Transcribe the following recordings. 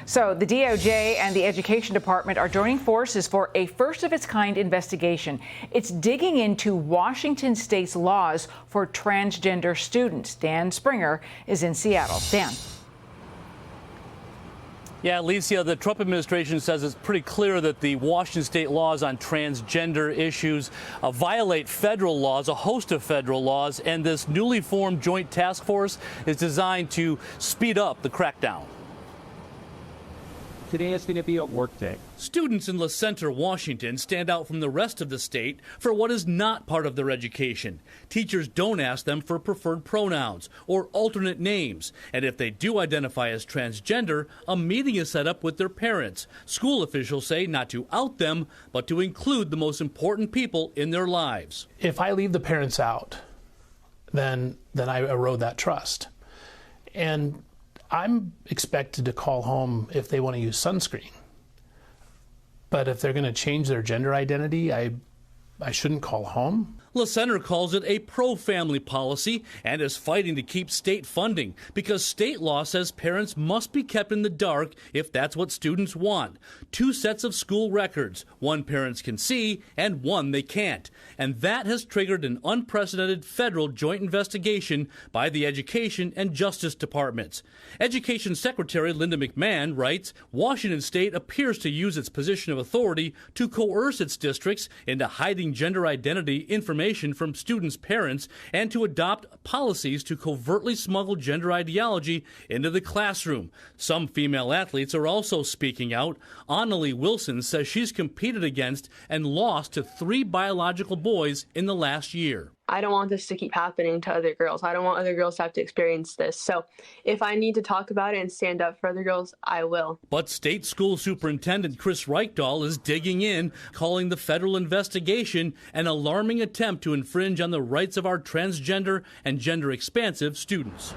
So the DOJ and the Education Department are joining forces for a first-of-its-kind investigation. It's digging into Washington state's laws for transgender students. Dan Springer is in Seattle. Dan. Yeah, Alicia, the Trump administration says it's pretty clear that the Washington state laws on transgender issues violate federal laws, a host of federal laws, and this newly formed joint task force is designed to speed up the crackdown. Today is going to be a work day. Students in La Center, Washington stand out from the rest of the state for what is not part of their education. Teachers don't ask them for preferred pronouns or alternate names. And if they do identify as transgender, a meeting is set up with their parents. School officials say not to out them, but to include the most important people in their lives. If I leave the parents out, then I erode that trust. And I'm expected to call home if they want to use sunscreen. But if they're going to change their gender identity, I shouldn't call home. La Center calls it a pro-family policy and is fighting to keep state funding because state law says parents must be kept in the dark if that's what students want. 2 sets of school records, one parents can see and one they can't. And that has triggered an unprecedented federal joint investigation by the Education and Justice Departments. Education Secretary Linda McMahon writes, Washington state appears to use its position of authority to coerce its districts into hiding gender identity information from students' parents and to adopt policies to covertly smuggle gender ideology into the classroom. Some female athletes are also speaking out. Annalie Wilson says she's competed against and lost to 3 biological boys in the last year. I don't want this to keep happening to other girls. I don't want other girls to have to experience this. So if I need to talk about it and stand up for other girls, I will. But State School Superintendent Chris Reichdahl is digging in, calling the federal investigation an alarming attempt to infringe on the rights of our transgender and gender-expansive students.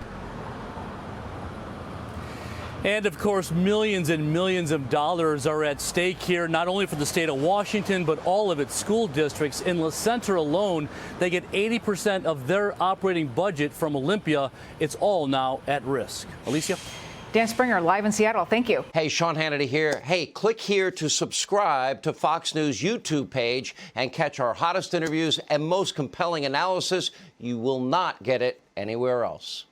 And, of course, millions and millions of dollars are at stake here, not only for the state of Washington, but all of its school districts. In La Center alone, they get 80% of their operating budget from Olympia. It's all now at risk. Alicia? Dan Springer, live in Seattle. Thank you. Hey, Sean Hannity here. Hey, click here to subscribe to Fox News YouTube page and catch our hottest interviews and most compelling analysis. You will not get it anywhere else.